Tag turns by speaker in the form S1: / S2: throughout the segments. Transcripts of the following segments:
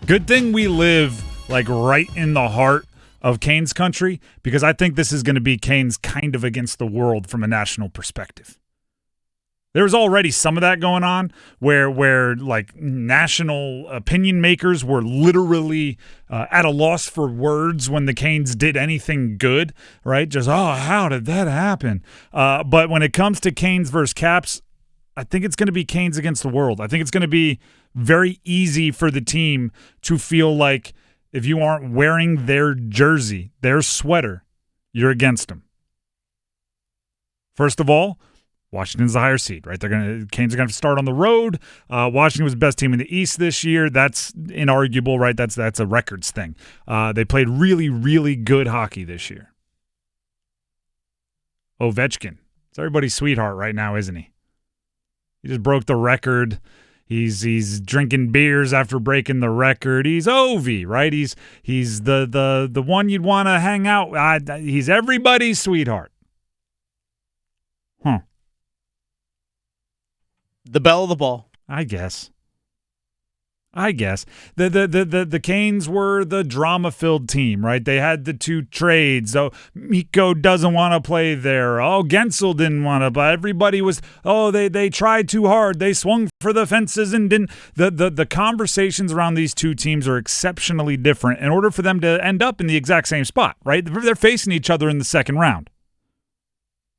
S1: Good thing we live like right in the heart of Canes country, because I think this is going to be Canes kind of against the world from a national perspective. There's already some of that going on where like national opinion makers were literally at a loss for words when the Canes did anything good, right? Just, how did that happen? But when it comes to Canes versus Caps, I think it's going to be Canes against the world. I think it's going to be very easy for the team to feel like if you aren't wearing their jersey, their sweater, you're against them. First of all, Washington's the higher seed, right? Canes are going to start on the road. Washington was the best team in the East this year. That's inarguable, right? That's a records thing. They played really, really good hockey this year. Ovechkin. It's everybody's sweetheart right now, isn't he? He just broke the record. He's drinking beers after breaking the record. He's Ovi, right? He's the one you'd want to hang out. He's everybody's sweetheart. Huh.
S2: The belle of the ball.
S1: I guess. The Canes were the drama-filled team, right? They had the two trades. Oh, Mikko doesn't want to play there. Oh, Gensel didn't want to, but everybody was, they tried too hard. They swung for the fences and didn't. The conversations around these two teams are exceptionally different in order for them to end up in the exact same spot, right? They're facing each other in the second round.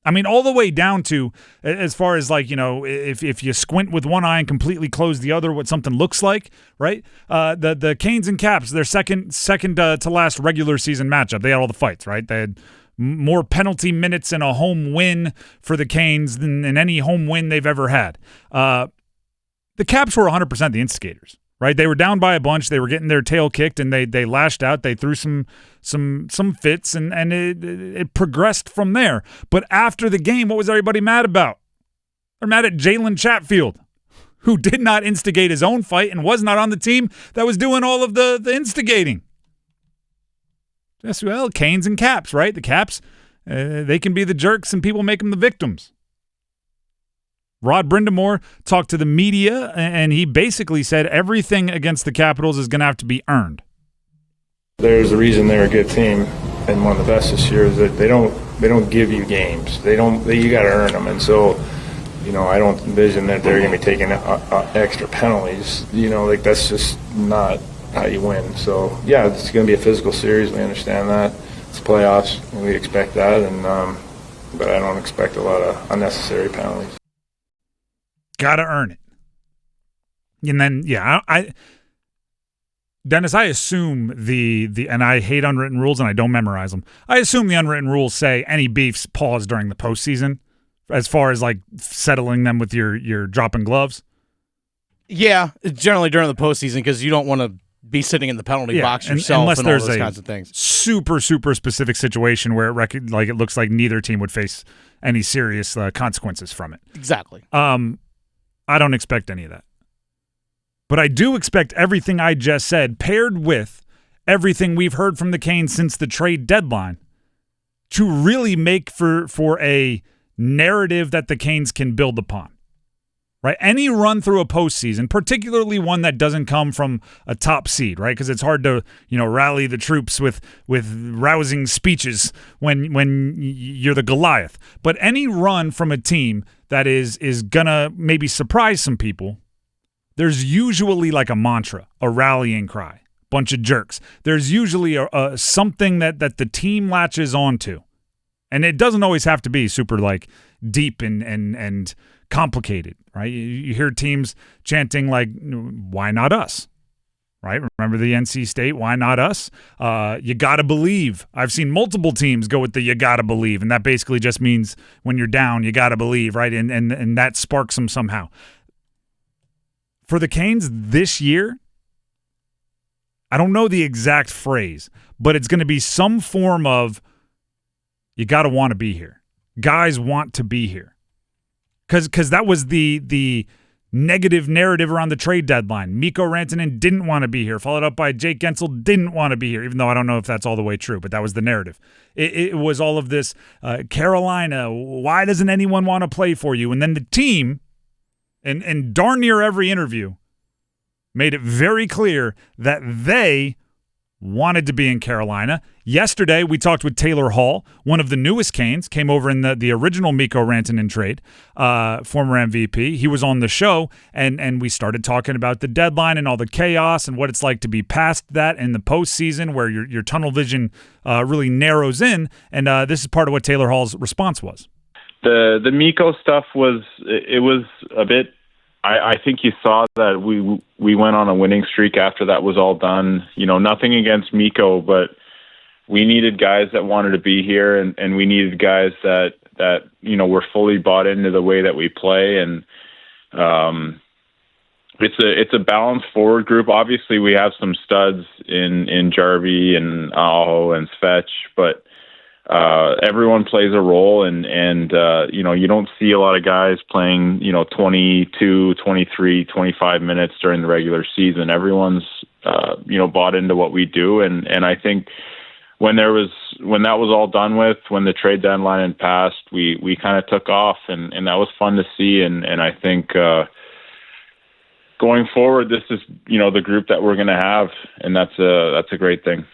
S1: I mean, all the way down to, as far as like, if you squint with one eye and completely close the other, what something looks like, right? The Canes and Caps, their second to last regular season matchup, they had all the fights, right? They had more penalty minutes in a home win for the Canes than any home win they've ever had. The Caps were 100% the instigators, right? They were down by a bunch. They were getting their tail kicked, and they lashed out. They threw some fits, and it progressed from there. But after the game, what was everybody mad about? They're mad at Jalen Chatfield, who did not instigate his own fight and was not on the team that was doing all of the instigating. Just, well, Canes and Caps, right? The Caps, they can be the jerks, and people make them the victims. Rod Brind'amour talked to the media, and he basically said everything against the Capitals is going to have to be earned.
S3: There's a reason they're a good team and one of the best this year is that they don't give you games. You got to earn them, and so I don't envision that they're going to be taking extra penalties. That's just not how you win. So yeah, it's going to be a physical series. We understand that. It's playoffs, and we expect that, but I don't expect a lot of unnecessary penalties.
S1: Got to earn it. And then, Dennis, I assume and I hate unwritten rules and I don't memorize them. I assume the unwritten rules say any beefs pause during the postseason as far as like settling them with your dropping gloves.
S2: Yeah, generally during the postseason because you don't want to be sitting in the penalty box yourself
S1: unless
S2: and
S1: there's
S2: all those kinds of things.
S1: Super, super specific situation where it looks like neither team would face any serious consequences from it.
S2: Exactly.
S1: I don't expect any of that. But I do expect everything I just said, paired with everything we've heard from the Canes since the trade deadline, to really make for a narrative that the Canes can build upon. Right? Any run through a postseason, particularly one that doesn't come from a top seed, right? Because it's hard to, rally the troops with rousing speeches when you're the Goliath. But any run from a team that is gonna maybe surprise some people, there's usually like a mantra, a rallying cry, bunch of jerks. There's usually something that the team latches onto. And it doesn't always have to be super like deep and complicated, right? You hear teams chanting like, why not us? Right? Remember the NC State, why not us? You gotta believe. I've seen multiple teams go with the you gotta believe, and that basically just means when you're down, you gotta believe, right? And that sparks them somehow. For the Canes this year, I don't know the exact phrase, but it's going to be some form of you gotta want to be here. Guys want to be here. Because that was the negative narrative around the trade deadline. Mikko Rantanen didn't want to be here, followed up by Jake Gensel didn't want to be here, even though I don't know if that's all the way true, but that was the narrative. It was all of this, Carolina, why doesn't anyone want to play for you? And then the team, and darn near every interview, made it very clear that they wanted to be in Carolina. Yesterday, we talked with Taylor Hall, one of the newest Canes, came over in the original Mikko Rantanen trade, former MVP. He was on the show, and we started talking about the deadline and all the chaos and what it's like to be past that in the postseason where your tunnel vision really narrows in, and this is part of what Taylor Hall's response was.
S4: The Mikko stuff was a bit. I think you saw that we went on a winning streak after that was all done. Nothing against Mikko, but we needed guys that wanted to be here, and we needed guys that were fully bought into the way that we play. And it's a balanced forward group. Obviously, we have some studs in Jarvie and Aho and Svetch, but everyone plays a role, and you don't see a lot of guys playing 22, 23, 25 minutes during the regular season. Everyone's bought into what we do, and I think when that was all done with, when the trade deadline had passed, we kind of took off, and that was fun to see, and I think going forward, this is the group that we're going to have, and that's a great thing.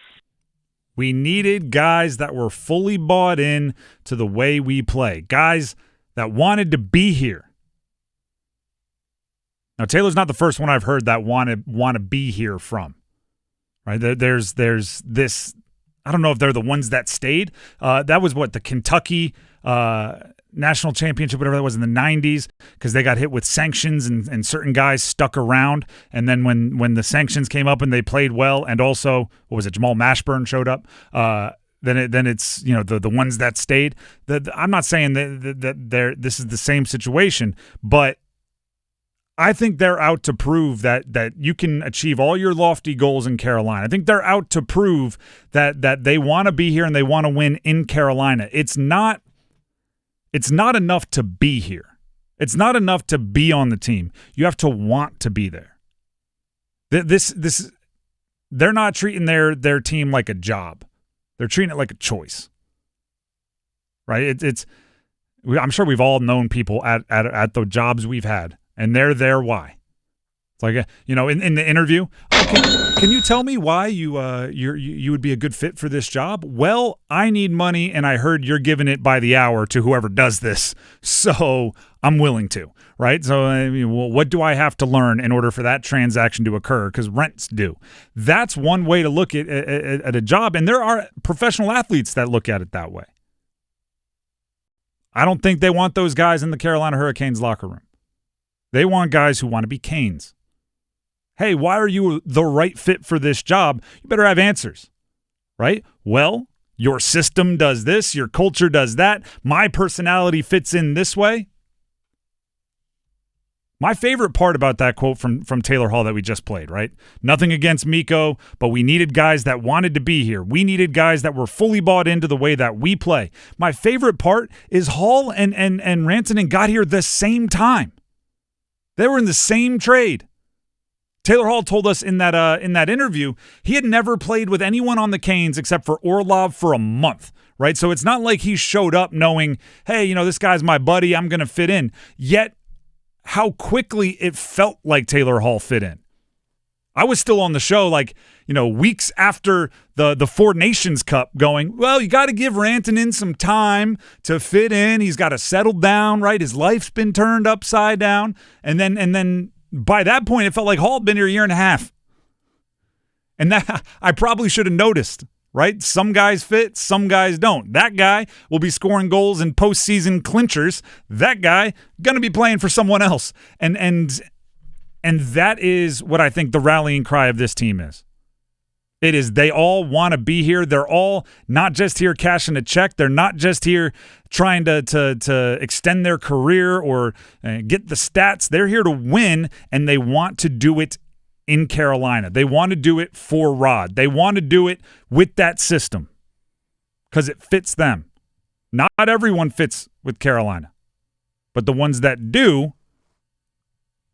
S1: We needed guys that were fully bought in to the way we play, guys that wanted to be here. Now, Taylor's not the first one I've heard that want to be here from. Right? There's this. I don't know if they're the ones that stayed. That was the Kentucky national championship, whatever that was in the 90s, because they got hit with sanctions and certain guys stuck around. And then when the sanctions came up and they played well, and also, what was it, Jamal Mashburn showed up, then it's the ones that stayed. I'm not saying that this is the same situation, but I think they're out to prove that you can achieve all your lofty goals in Carolina. I think they're out to prove that they want to be here and they want to win in Carolina. It's not enough to be here. It's not enough to be on the team. You have to want to be there. They're not treating their team like a job. They're treating it like a choice. Right? I'm sure we've all known people at the jobs we've had, and they're there why. It's like in the interview, can you tell me why you would be a good fit for this job? Well, I need money, and I heard you're giving it by the hour to whoever does this, so I'm willing to, right? So, what do I have to learn in order for that transaction to occur? Because rent's due. That's one way to look at a job, and there are professional athletes that look at it that way. I don't think they want those guys in the Carolina Hurricanes locker room. They want guys who want to be Canes. Hey, why are you the right fit for this job? You better have answers, right? Well, your system does this, your culture does that, my personality fits in this way. My favorite part about that quote from Taylor Hall that we just played, right? Nothing against Mikko, but we needed guys that wanted to be here. We needed guys that were fully bought into the way that we play. My favorite part is Hall and Rantanen got here the same time. They were in the same trade. Taylor Hall told us in that interview he had never played with anyone on the Canes except for Orlov for a month, right? So it's not like he showed up knowing, hey, this guy's my buddy, I'm going to fit in. Yet, how quickly it felt like Taylor Hall fit in. I was still on the show weeks after the Four Nations Cup going, well, you got to give Rantanen some time to fit in. He's got to settle down, right? His life's been turned upside down. And then by that point, it felt like Hall had been here a year and a half. And that I probably should have noticed, right? Some guys fit, some guys don't. That guy will be scoring goals in postseason clinchers. That guy going to be playing for someone else. And that is what I think the rallying cry of this team is. It is they all want to be here. They're all not just here cashing a check. They're not just here trying to extend their career or get the stats. They're here to win, and they want to do it in Carolina. They want to do it for Rod. They want to do it with that system because it fits them. Not everyone fits with Carolina, but the ones that do,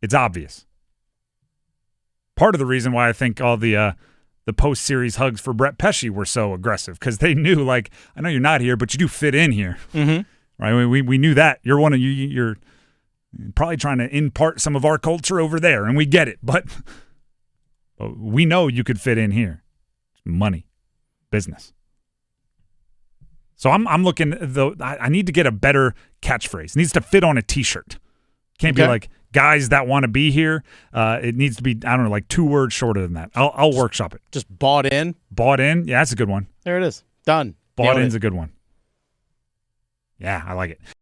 S1: it's obvious. Part of the reason why I think all the post-series hugs for Brett Pesce were so aggressive because they knew, I know you're not here, but you do fit in here, right? We knew that you're one of you're probably trying to impart some of our culture over there, and we get it. But But we know you could fit in here. Money, business. So I'm looking, though. I need to get a better catchphrase. It needs to fit on a T-shirt. Can't be like guys that want to be here. It needs to be, I don't know, like 2 words shorter than that. I'll workshop it.
S2: Just bought in.
S1: Bought in. Yeah, that's a good one.
S2: There it is. Done.
S1: Bought in's a good one. Yeah, I like it.